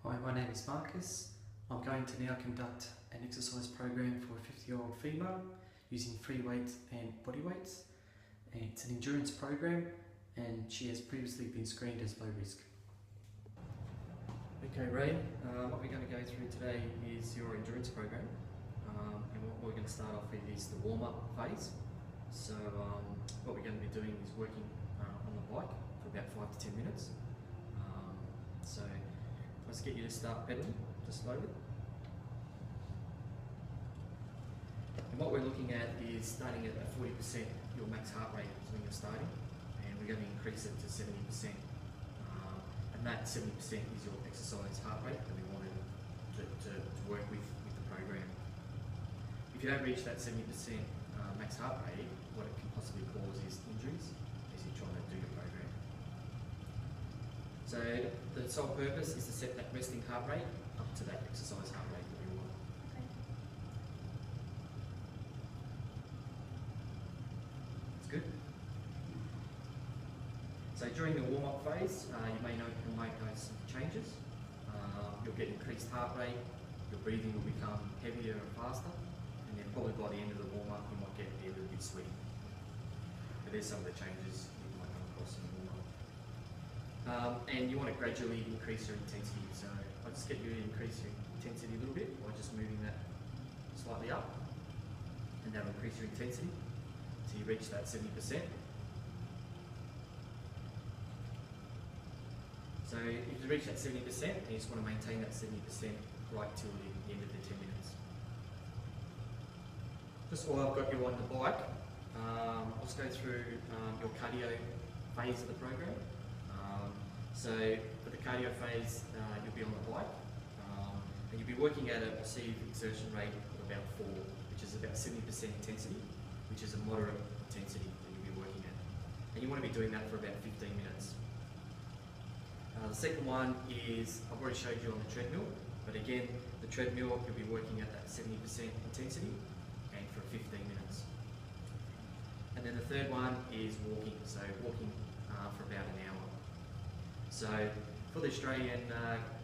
Hi, my name is Marcus. I'm going to now conduct an exercise program for a 50-year-old female using free weights and body weights. And it's an endurance program and she has previously been screened as low risk. Okay, Ray, what we're going to go through today is your endurance program. And what we're going to start off with is the warm-up phase. So what we're going to be doing is working on the bike for about 5 to 10 minutes. So let's get you to start pedaling just slowly. And what we're looking at is starting at 40% your max heart rate is when you're starting, and we're going to increase it to 70%. And that 70% is your exercise heart rate that we wanted to work with the program. If you don't reach that 70% max heart rate, what it can possibly cause is injuries as you're trying to do your program. So the sole purpose is to set that resting heart rate up to that exercise heart rate that we want. Okay. That's good. So during the warm-up phase, you may note you'll make those changes. You'll get increased heart rate, your breathing will become heavier and faster, and then probably by the end of the warm-up you might get a little bit sweaty. But there's some of the changes you might come across in the warm-up. And you want to gradually increase your intensity, so I'll just get you to increase your intensity a little bit by just moving that slightly up, and that'll increase your intensity till you reach that 70%. So if you reach that 70%, you just want to maintain that 70% right till the end of the 10 minutes. Just while I've got you on the bike, I'll just go through your cardio phase of the program. So for the cardio phase, you'll be on the bike, and you'll be working at a perceived exertion rate of about 4, which is about 70% intensity, which is a moderate intensity that you'll be working at. And you want to be doing that for about 15 minutes. The second one is, I've already showed you on the treadmill, but again, the treadmill, you'll be working at that 70% intensity and for 15 minutes. And then the third one is walking, so walking for about an hour. So for the Australian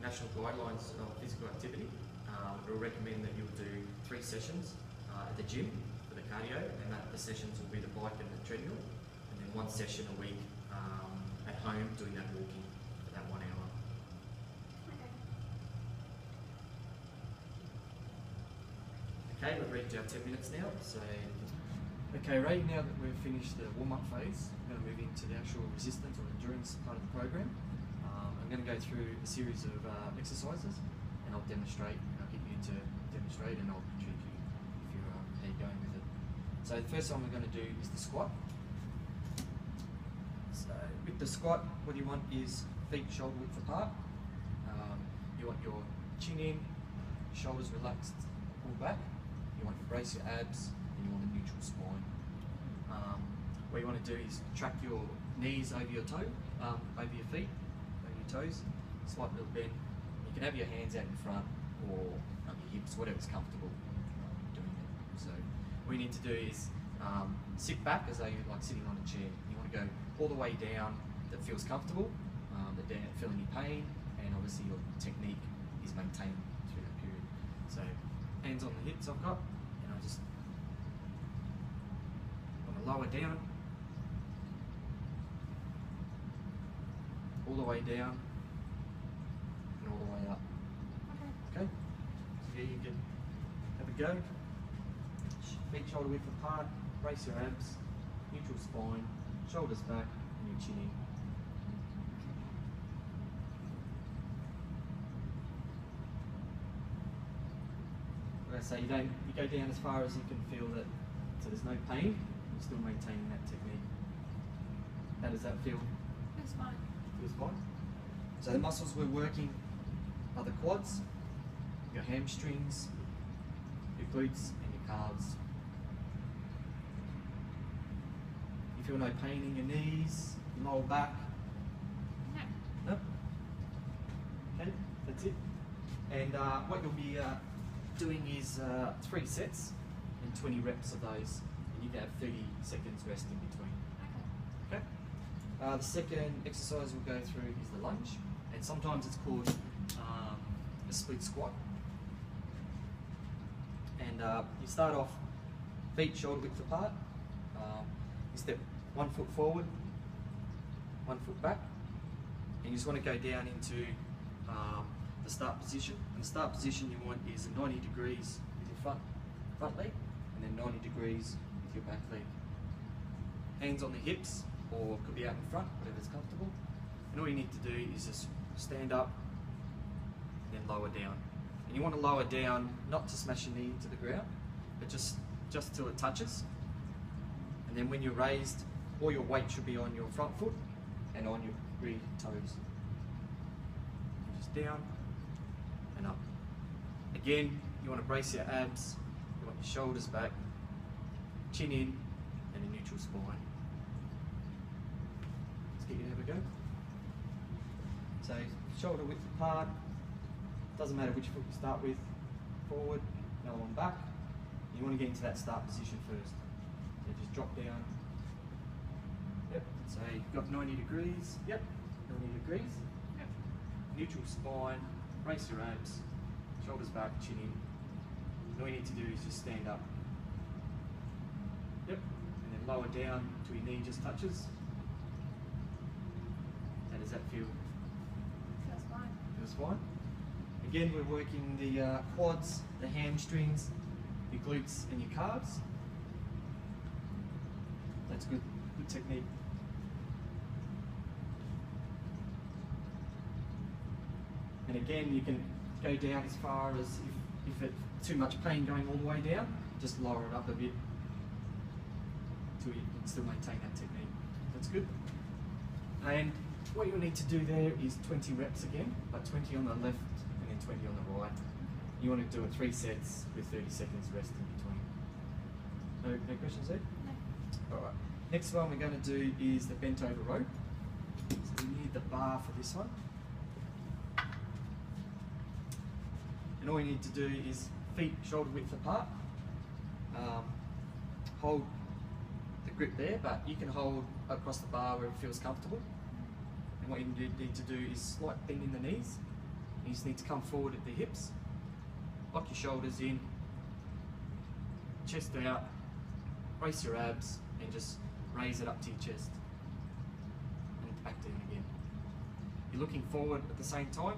National Guidelines of Physical Activity, we'll recommend that you'll do 3 sessions at the gym for the cardio, and the sessions will be the bike and the treadmill, and then 1 session a week at home doing that walking. That 1 hour. Okay, we've reached our 10 minutes now. So, okay, Ray, now that we've finished the warm-up phase, we're going to move into the actual resistance or endurance part of the program. I'm going to go through a series of exercises, and I'll demonstrate. I'll get you to demonstrate, and I'll check you if you're how you're going with it. So the first one we're going to do is the squat. So with the squat, what you want is feet shoulder width apart. You want your chin in, shoulders relaxed, pull back. You want to brace your abs, and you want a neutral spine. What you want to do is track your knees over your toe, over your feet, over your toes, slight little bend. You can have your hands out in front or up your hips, whatever's comfortable doing it. So what you need to do is sit back as though you're like sitting on a chair. You want to go all the way down that feels comfortable, that don't feel any pain, and obviously your technique is maintained through that period. So hands on the hips I've got, and I just want to lower down, all the way down, and all the way up. Okay? So here you can have a go. Feet shoulder width apart, brace your abs, neutral spine, shoulders back, and your chin in. So you go down as far as you can feel that, so there's no pain, you're still maintaining that technique. How does that feel? That's fine. Feels fine. So the muscles we're working are the quads, your hamstrings, your glutes, and your calves. You feel no pain in your knees, your lower back? No. No? Okay, that's it. And what you'll be doing is 3 sets and 20 reps of those, and you can have 30 seconds rest in between. Okay. Okay? The second exercise we'll go through is the lunge, and sometimes it's called a split squat. And you start off feet shoulder width apart. You step 1 foot forward, 1 foot back, and you just want to go down into the start position. And the start position you want is 90 degrees with your front leg, and then 90 degrees with your back leg. Hands on the hips, or could be out in front, whatever's comfortable. And all you need to do is just stand up, and then lower down. And you want to lower down, not to smash your knee into the ground, but just till it touches. And then when you're raised, all your weight should be on your front foot and on your rear toes. Just down and up. Again, you want to brace your abs, you want your shoulders back, chin in, and a neutral spine. Let's get you to have a go. So, shoulder width apart, doesn't matter which foot you start with, forward, another one back. You want to get into that start position first. So just drop down. Yep, so you've got 90 degrees, yep, 90 degrees. Yep. Neutral spine, brace your abs, shoulders back, chin in. And all you need to do is just stand up. Yep, and then lower down till your knee just touches. How does that feel? Feels fine. Feels fine. Again, we're working the quads, the hamstrings, your glutes and your calves. That's good technique. And again, you can go down as far as, if it's too much pain going all the way down, just lower it up a bit until you can still maintain that technique. That's good. And what you'll need to do there is 20 reps again, but 20 on the left and then 20 on the right. You want to do it 3 sets with 30 seconds rest in between. No questions there? No. Alright, next one we're going to do is the bent over row. So we need the bar for this one. And all you need to do is feet shoulder width apart. Hold the grip there, but you can hold across the bar where it feels comfortable. And what you need to do is slight bend in the knees. You just need to come forward at the hips, lock your shoulders in, chest out, brace your abs, and just raise it up to your chest. And back down again. You're looking forward at the same time.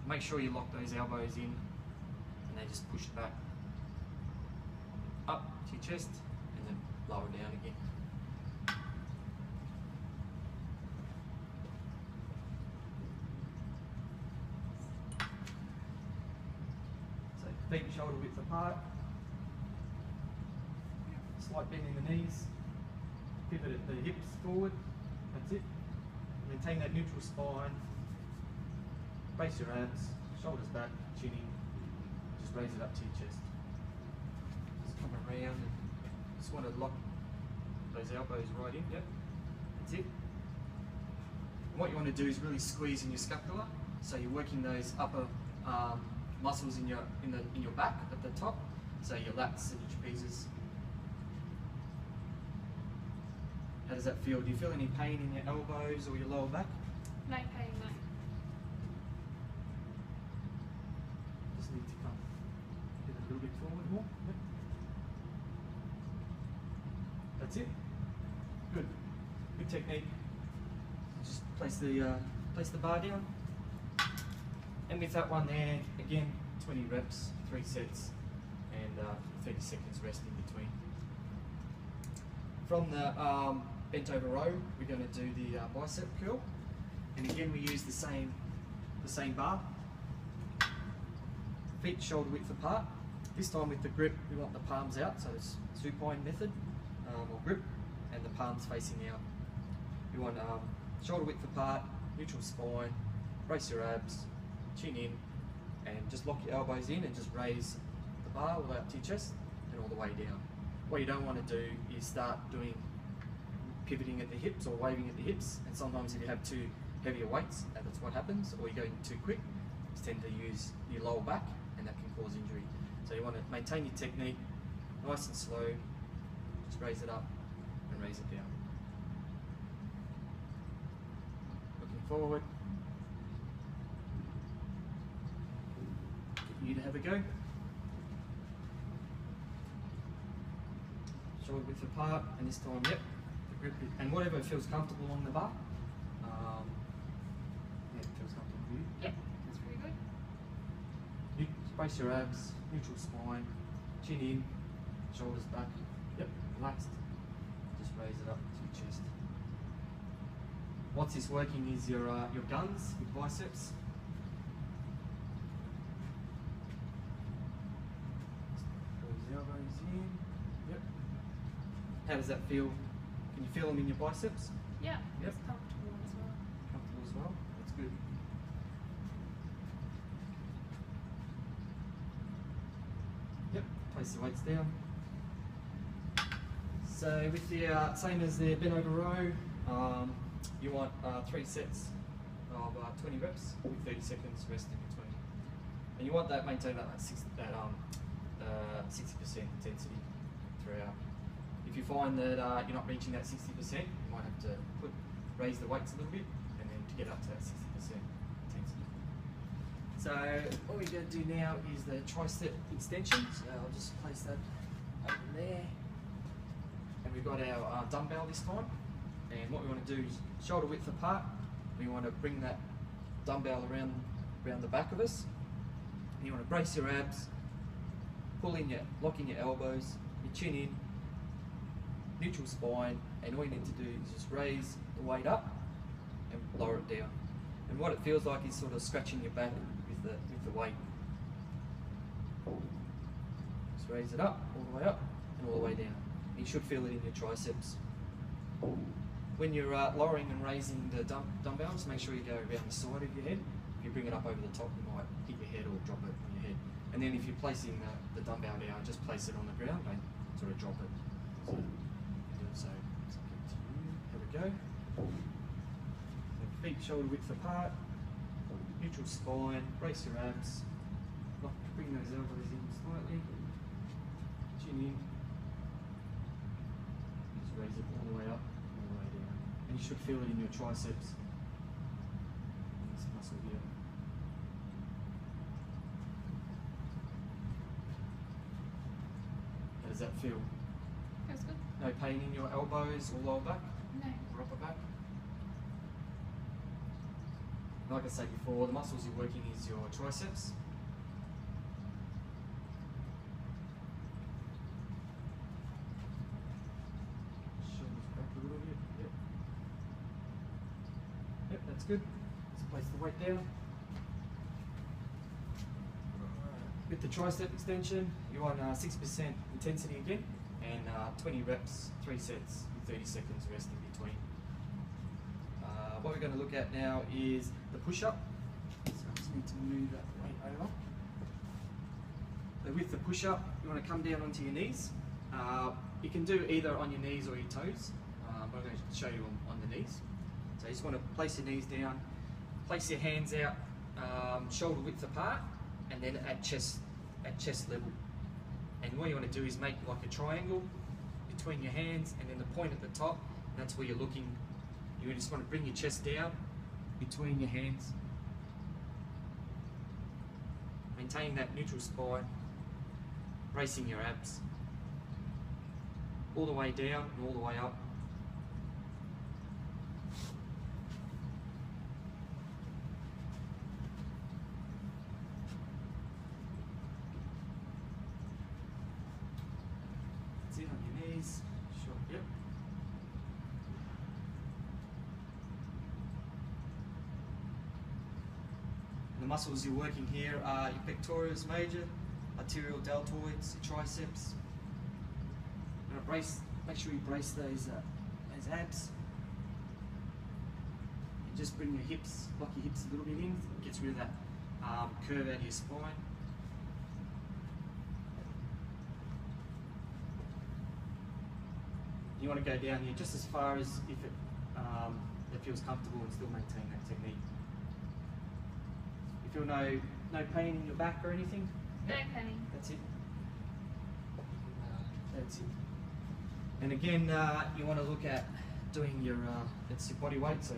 Make sure you lock those elbows in, and then just push back up to your chest, and then lower down again. So feet shoulder width apart. Slight bend in the knees. Pivot at the hips forward. That's it. Maintain that neutral spine. Brace your abs, shoulders back, chin in. Just raise it up to your chest. Just come around and just want to lock those elbows right in. Yep. That's it. And what you want to do is really squeeze in your scapula. So you're working those upper muscles in your back at the top. So your lats and your trapezius. How does that feel? Do you feel any pain in your elbows or your lower back? No pain, no. Just need to come a little bit forward more. Yep. That's it. Good. Good technique. Just place the bar down. And with that one there, again, 20 reps, 3 sets, and 30 seconds rest in between. From the bent over row, we're going to do the bicep curl. And again, we use the same bar. Feet shoulder width apart. This time with the grip, we want the palms out, so it's supine method, or grip, and the palms facing out. We want shoulder width apart, neutral spine, brace your abs, chin in, and just lock your elbows in and just raise the bar all the way up to your chest and all the way down. What you don't want to do is start doing pivoting at the hips or waving at the hips, and sometimes if you have too heavier weights, and that's what happens, or you're going too quick, you tend to use your lower back, and that can cause injury. So you want to maintain your technique, nice and slow, just raise it up and raise it down. Looking forward. have a go. Shoulder width apart, and this time, yep, the grip, and whatever feels comfortable on the bar. Yeah, it feels comfortable for you. Yep, that's pretty good. You brace your abs, neutral spine, chin in, shoulders back. Yep, relaxed. Just raise it up to your chest. What's this working is your guns, your biceps. Those elbows in. Yep. How does that feel? Can you feel them in your biceps? Yeah, Yep. it's comfortable as well. Comfortable as well? That's good. Yep, place the weights down. So with the same as the bent over row, you want 3 sets of 20 reps with 30 seconds rest in between. And you want that maintain that 60% intensity throughout. If you find that you're not reaching that 60%, you might have to raise the weights a little bit, and then to get up to that 60% intensity. So what we're going to do now is the tricep extension. So I'll just place that over there. And we've got our dumbbell this time. And what we want to do is shoulder width apart. We want to bring that dumbbell around the back of us. And you want to brace your abs, lock in your elbows, your chin in, neutral spine, and all you need to do is just raise the weight up and lower it down. And what it feels like is sort of scratching your back with the weight. Just raise it up, all the way up, and all the way down. You should feel it in your triceps. When you're lowering and raising the dumbbells, make sure you go around the side of your head. If you bring it up over the top, you might hit your head or drop it on your head. And then if you're placing the dumbbell down, just place it on the ground, don't sort of drop it. So it's up to you. Here we go. Feet shoulder width apart, neutral spine, brace your abs, bring those elbows in slightly, chin in. Raise it all the way up, all the way down. And you should feel it in your triceps. This muscle here. How does that feel? Feels good. No pain in your elbows or lower back No. or upper back? Like I said before, the muscles you're working is your triceps. Yep, that's good. Let's place the weight down. With the tricep extension, you want 6% intensity again, and 20 reps, 3 sets with 30 seconds rest in between. What we're going to look at now is the push-up. So I just need to move that weight over. So with the push-up, you want to come down onto your knees. You can do either on your knees or your toes, but I'm going to show you on the knees. So you just want to place your knees down, place your hands out, shoulder width apart, and then at chest level. And what you want to do is make like a triangle between your hands, and then the point at the top, that's where you're looking. You just want to bring your chest down between your hands, maintaining that neutral spine, bracing your abs, all the way down and all the way up. That's it, on your knees. Sure. Yep. And the muscles you're working here are your pectoralis major, arterial deltoids, your triceps. You're gonna make sure you brace those abs. And just bring your hips, lock your hips a little bit in. It gets rid of that curve out of your spine. You want to go down here just as far as if it feels comfortable and still maintain that technique. You feel no pain in your back or anything? No pain. That's it. That's it. And again, you want to look at doing your body weight. So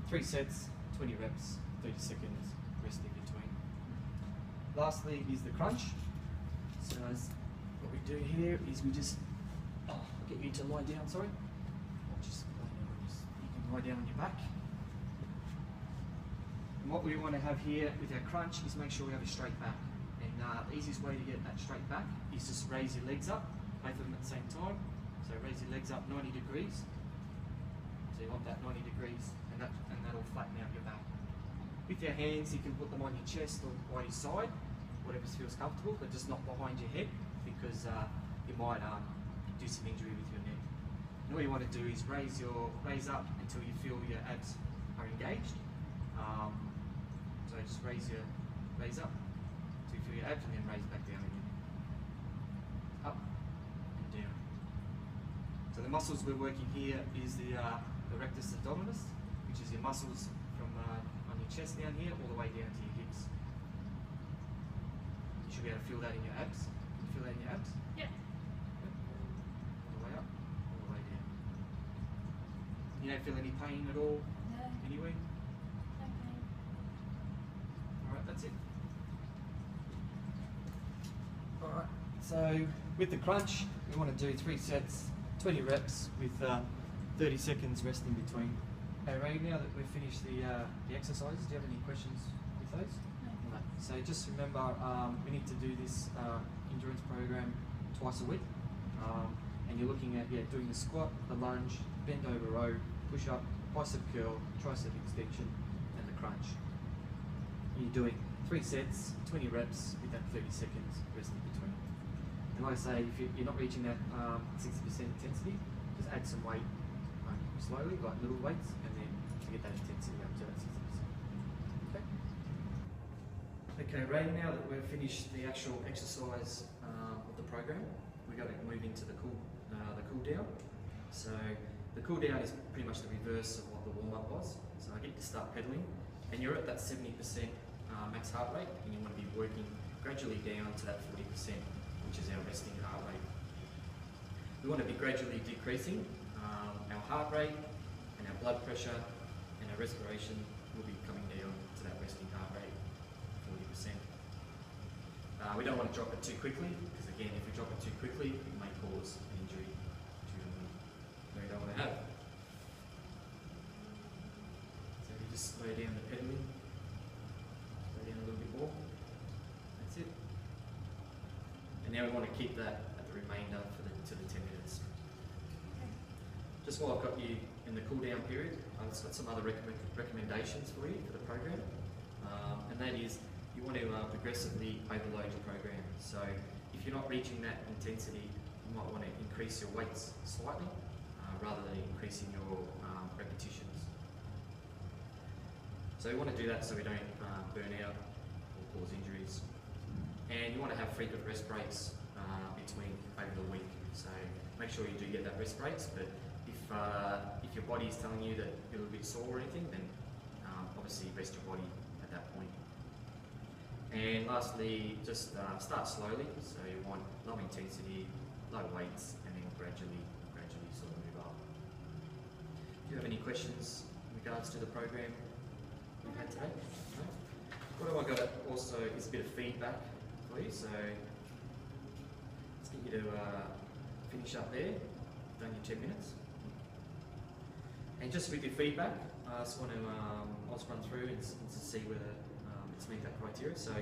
3 sets, 20 reps, 30 seconds, rest in between. lastly is the crunch. So what we do here is we just, I'll get you to lie down, sorry. You can lie down on your back. And what we want to have here with our crunch is make sure we have a straight back. And the easiest way to get that straight back is just raise your legs up, both of them at the same time. So raise your legs up 90 degrees. So you want that 90 degrees, and that'll flatten out your back. With your hands, you can put them on your chest or by your side, whatever feels comfortable, but just not behind your head, because you might do some injury with your neck. And all you want to do is raise up until you feel your abs are engaged. So just raise up until you feel your abs, and then raise back down again. Up and down. So the muscles we're working here is the rectus abdominis, which is your muscles from on your chest down here all the way down to your hips. You should be able to feel that in your abs. Can you feel that in your abs? Yeah. All the way up, all the way down. You don't feel any pain at all No. anywhere? Okay. Alright, that's it. Alright, so with the crunch, we want to do 3 sets, 20 reps with 30 seconds rest in between. Hey Ray, now that we've finished the exercises, do you have any questions with those? No. No. So just remember, we need to do this endurance program twice a week. And you're looking at doing the squat, the lunge, bend over row, push up, bicep curl, tricep extension, and the crunch. You're doing 3 sets, 20 reps with that 30 seconds rest in between. And like I say, if you're not reaching that 60% intensity, just add some weight slowly, like little weights, and then to get that intensity up to that 60%. Okay? Okay, Ray, now that we've finished the actual exercise of the program, we're going to move into the cool down. So the cool down is pretty much the reverse of what the warm up was. So I get you to start pedaling, and you're at that 70% max heart rate, and you want to be working gradually down to that 40%, which is our resting heart rate. We want to be gradually decreasing our heart rate, and our blood pressure, and our respiration will be coming down to that resting heart rate, 40%. We don't want to drop it too quickly, because again, if we drop it too quickly, it may cause an injury, which we don't want to have. So you just slow down the pedaling, slow down a little bit more. That's it. And now we want to keep that at the remainder to the 10 minutes. Just while I've got you in the cool down period, I've got some other recommendations for you for the program, and that is you want to progressively overload your program. So if you're not reaching that intensity, you might want to increase your weights slightly rather than increasing your repetitions. So you want to do that so we don't burn out or cause injuries. And you want to have frequent rest breaks between over the week. So make sure you do get that rest breaks, but if your body is telling you that you're a little bit sore or anything, then obviously rest your body at that point. And lastly, just start slowly. So you want low intensity, low weights, and then gradually sort of move up. Do you have any questions in regards to the program we've had today? No? What I've got also is a bit of feedback for you. So let's get you to finish up there. Done your 10 minutes. And just with your feedback, I just want to I'll just run through and to see whether it's meet that criteria. So,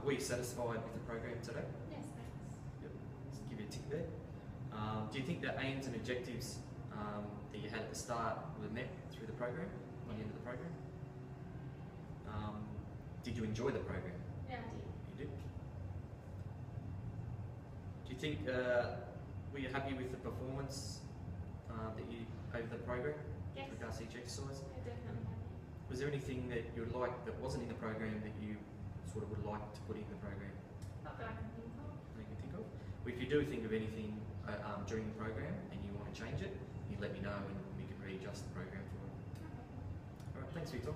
were you satisfied with the program today? Yes, thanks. Yep. Just give you a tick there. Do you think the aims and objectives that you had at the start were met through the program, by the end of the program? Did you enjoy the program? Yeah, I did. You did? Do you think, were you happy with the performance that you over the program? Yes. With regards to each exercise? I'm definitely happy. Was there anything that you would like that wasn't in the program that you sort of would like to put in the program Not that I can think of. that you can think of? Well, if you do think of anything during the program and you want to change it, you let me know and we can readjust the program for it. Alright, thanks Victor.